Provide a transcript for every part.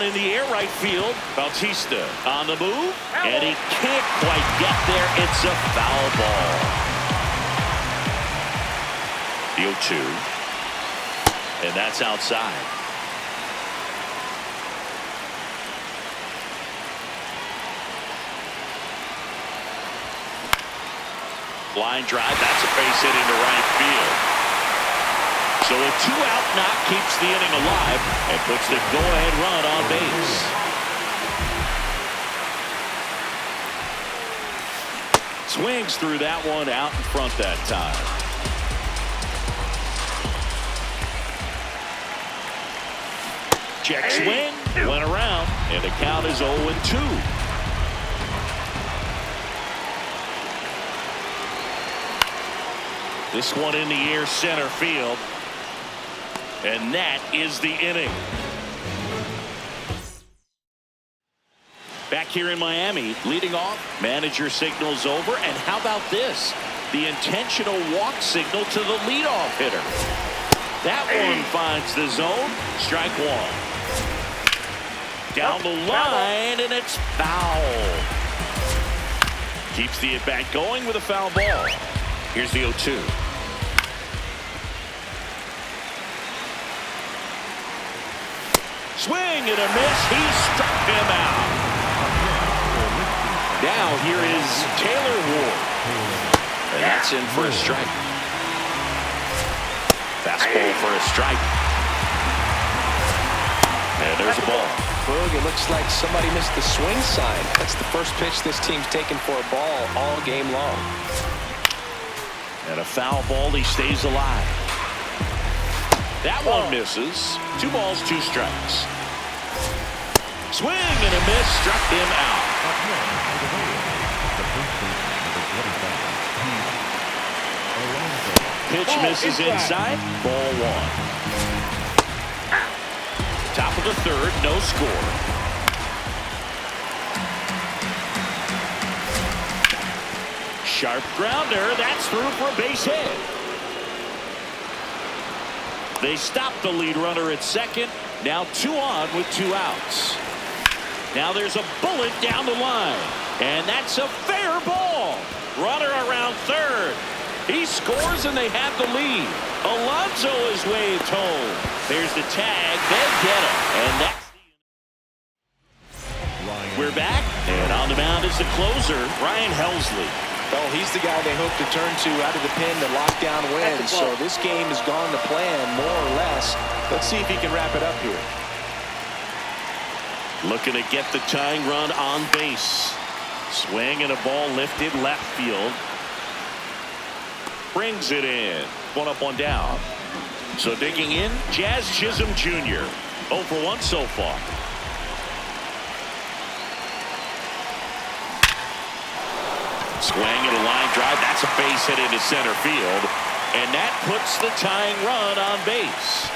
one in the air, right field. Bautista on the move, and he can't quite get there. It's a foul ball. The 0-2, and that's outside. Line drive, that's a base hit into right field. So a 2-out knock keeps the inning alive and puts the go-ahead run on base. Swings through that one out in front that time. Check swing, went around, and the count is 0-2. This one in the air, center field. And that is the inning. Back here in Miami, leading off, manager signals over. And how about this? The intentional walk signal to the leadoff hitter. That one finds the zone. Strike one. Down the line, and it's foul. Keeps the at-bat going with a foul ball. Here's the 0-2. Swing and a miss. He struck him out. Now here is Taylor Ward. And that's in for a strike. Fastball for a strike. And there's a ball. Boog, it looks like somebody missed the swing sign. That's the first pitch this team's taken for a ball all game long. And a foul ball, he stays alive. That one misses. 2 balls, 2 strikes. Swing and a miss, struck him out. Pitch misses inside, ball 1. Top of the 3rd, no score. Sharp grounder, that's through for a base hit. They stop the lead runner at second. Now 2 on with 2 outs. Now there's a bullet down the line. And that's a fair ball. Runner around 3rd. He scores and they have the lead. Alonso is waved home. There's the tag. They get him. And that's we're back. And on the mound is the closer, Ryan Helsley. Oh, he's the guy they hope to turn to out of the pen to lock down wins. So this game has gone to plan, more or less. Let's see if he can wrap it up here. Looking to get the tying run on base. Swing and a ball lifted left field. Brings it in. 1 up, 1 down. So digging in, Jazz Chisholm Jr. 0 for 1 so far. Swing and a line drive. That's a base hit into center field. And that puts the tying run on base.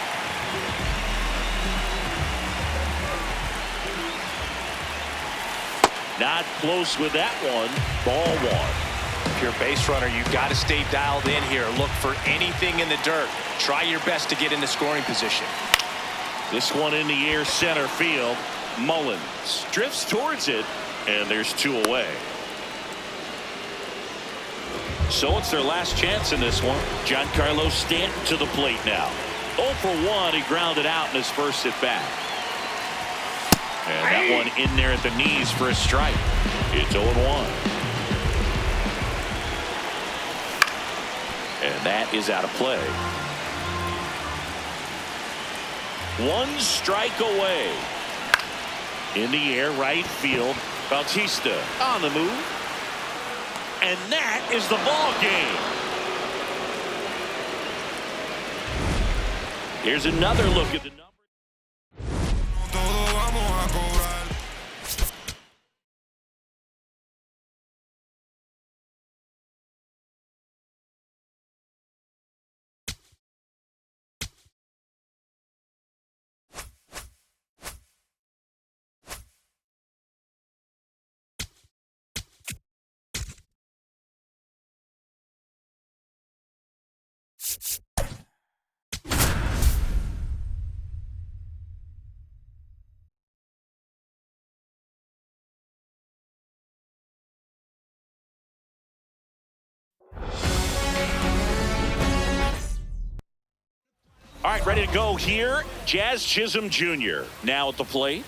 Not close with that one. Ball 1. If you're a base runner, you've got to stay dialed in here. Look for anything in the dirt. Try your best to get into scoring position. This one in the air, center field. Mullins drifts towards it, and there's 2 away. So it's their last chance in this one. Giancarlo Stanton to the plate now. 0 for 1. He grounded out in his first at bat. And that one in there at the knees for a strike. It's 0-1. And that is out of play. 1 strike away. In the air, right field. Bautista on the move. And that is the ball game. Here's another look at the numbers. All right, ready to go here. Jazz Chisholm Jr. now at the plate.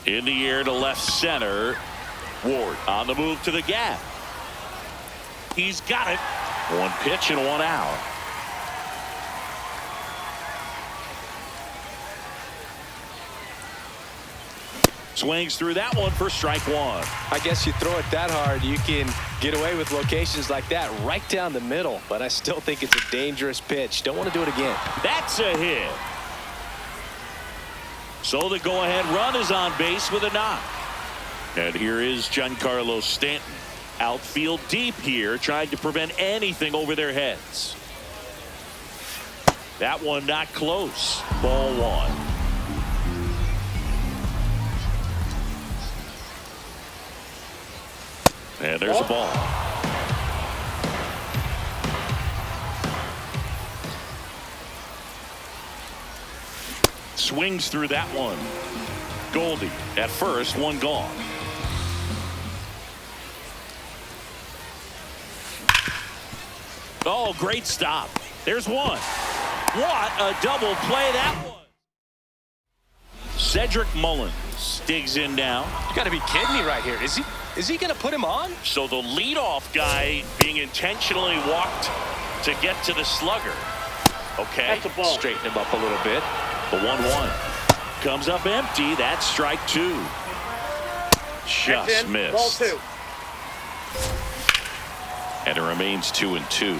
In the air to left center. Ward on the move to the gap. He's got it. One pitch and one out. Swings through that one for strike one. I guess you throw it that hard, you can get away with locations like that right down the middle. But I still think it's a dangerous pitch. Don't want to do it again. That's a hit. So the go-ahead run is on base with a knock. And here is Giancarlo Stanton. Outfield deep here, trying to prevent anything over their heads. That one not close. Ball one. And there's a ball. Swings through that one. Goldie at first, one gone. Oh, great stop. There's one. What a double play that was. Cedric Mullins digs in now. You got to be kidding me right here. Is he going to put him on? So the leadoff guy being intentionally walked to get to the slugger. Okay. Straighten him up a little bit. The 1-1 comes up empty. That's strike two. Just missed. Ball two. And it remains 2-2.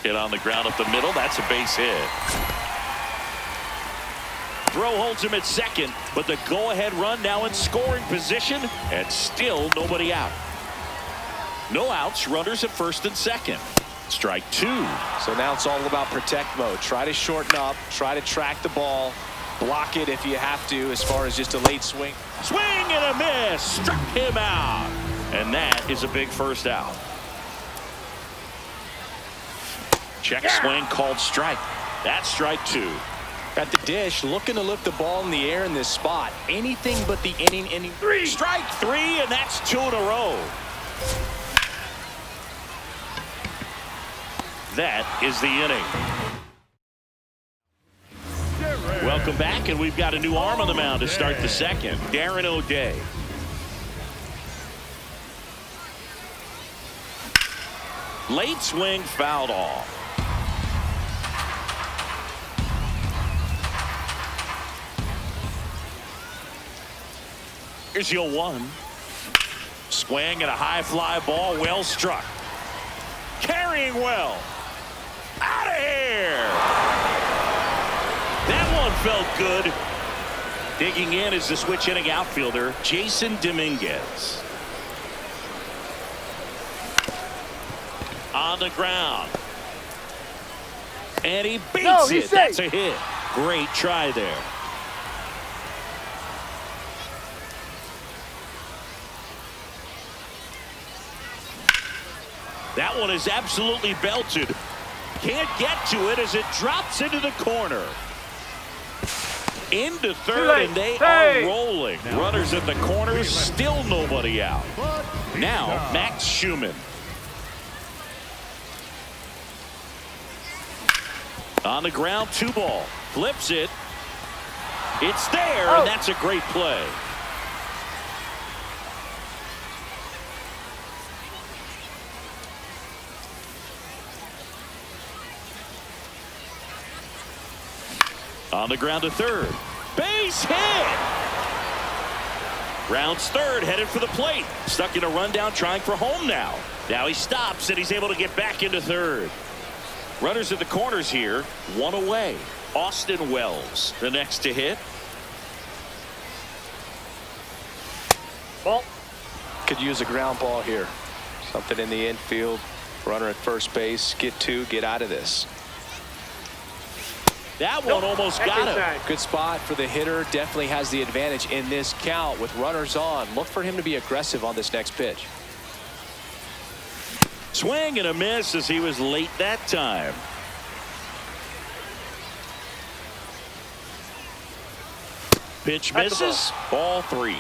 Hit on the ground up the middle. That's a base hit. Throw holds him at second, but the go-ahead run now in scoring position, and still nobody out. No outs, runners at first and second. Strike two. So now it's all about protect mode. Try to shorten up, try to track the ball, block it if you have to as far as just a late swing. Swing and a miss. Struck him out. And that is a big first out. Check swing called strike. That's strike two. At the dish, looking to lift the ball in the air in this spot. Anything but the inning. Strike three, and that's two in a row. That is the inning. Welcome back, and we've got a new arm on the mound to start the second. Darren O'Day. Late swing fouled off. Here's your 1. Swing and a high fly ball, well struck. Carrying well. Out of here. That one felt good. Digging in is the switch hitting outfielder, Jason Dominguez. On the ground. And he beats it. That's a hit. Great try there. That one is absolutely belted. Can't get to it as it drops into the corner. Into third, and they are rolling. Runners at the corners, still nobody out. Now, Max Schumann. On the ground, 2 ball. Flips it. It's there, and that's a great play. On the ground to third. Base hit. Rounds third, headed for the plate. Stuck in a rundown, trying for home now. Now he stops, and he's able to get back into third. Runners at the corners here, 1 away. Austin Wells, the next to hit. Ball. Could use a ground ball here. Something in the infield. Runner at first base. Get 2, get out of this. That one almost got him. Good spot for the hitter. Definitely has the advantage in this count with runners on. Look for him to be aggressive on this next pitch. Swing and a miss as he was late that time. Pitch misses. Ball 3.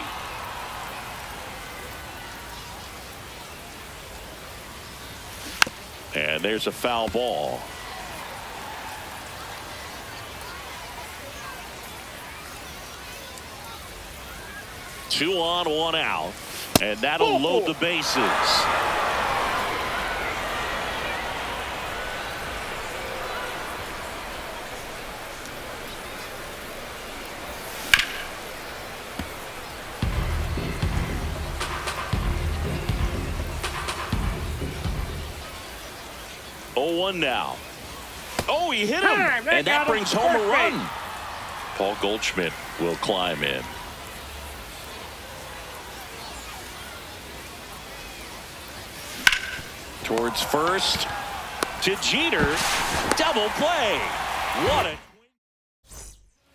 And there's a foul ball. Two on, one out, and that'll load the bases. Oh, 1 now. Oh, he hit him, and that brings home a run. Paul Goldschmidt will climb in. Towards first to Jeter. Double play. What a.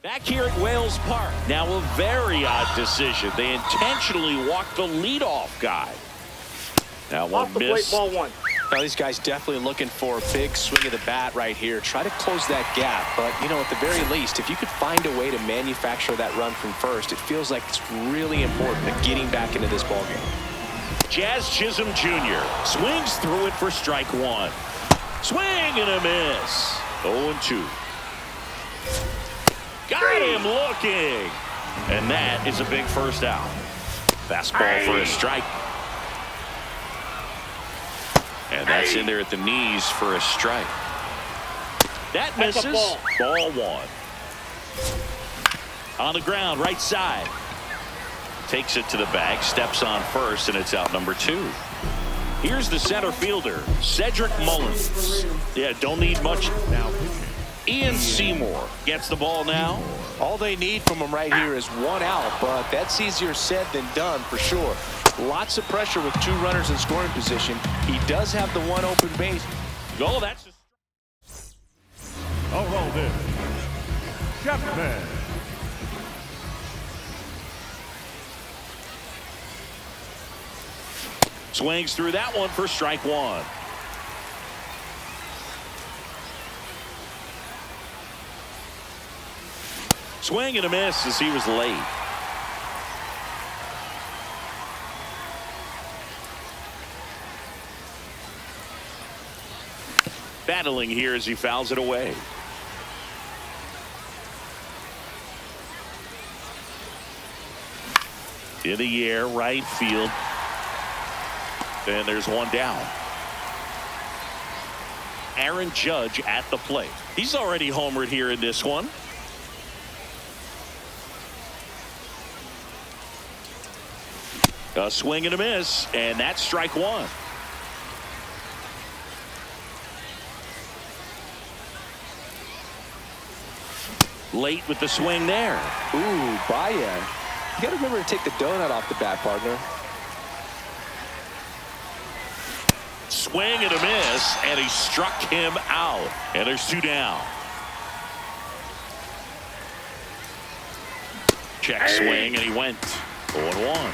Back here at Wales Park. Now a very odd decision. They intentionally walked the leadoff guy. Now one miss. Ball one. Well, these guys definitely looking for a big swing of the bat right here. Try to close that gap. But, you know, at the very least, if you could find a way to manufacture that run from first, it feels like it's really important to getting back into this ballgame. Jazz Chisholm Jr. swings through it for strike one. Swing and a miss. 0-2. Got him looking. And that is a big first out. Fastball for a strike. And that's in there at the knees for a strike. That misses. Ball one. On the ground, right side. Takes it to the bag, steps on first, and it's out number 2. Here's the center fielder, Cedric Mullins. Yeah, don't need much now. Ian Seymour gets the ball now. All they need from him right here is 1 out, but that's easier said than done for sure. Lots of pressure with 2 runners in scoring position. He does have the 1 open base. Oh, that's just... All rolled in. Chapman. Swings through that one for strike one. Swing and a miss as he was late. Battling here as he fouls it away. In the air, right field. And there's one down. Aaron Judge at the plate. He's already homered here in this one. A swing and a miss, and that's strike one. Late with the swing there. Ooh, Baez. You got to remember to take the donut off the bat, partner. Swing and a miss, and he struck him out. And there's 2 down. Check swing, and he went 0-1.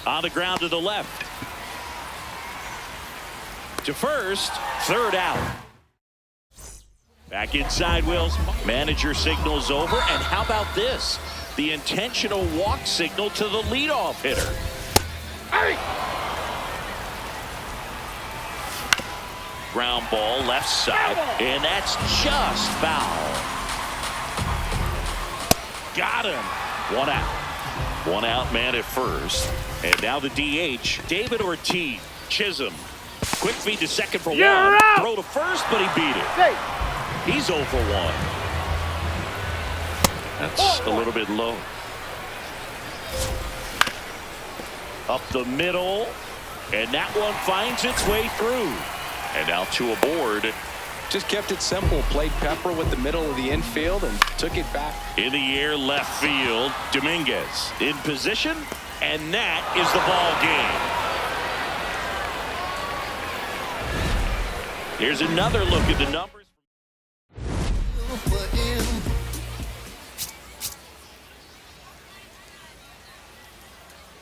On the ground to the left. To first, 3rd out. Back inside Wills. Manager signals over, and how about this? The intentional walk signal to the leadoff hitter. Ground ball left side, and that's just foul. Got him. 1 out. 1 out man at first. And now the DH, David Ortiz. Chisholm. Quick feed to second for 1. Throw to first, but he beat it. He's 0 for 1. That's a little bit low. Up the middle, and that one finds its way through. And now 2 aboard. Just kept it simple. Played pepper with the middle of the infield and took it back. In the air, left field. Dominguez in position, and that is the ball game. Here's another look at the number.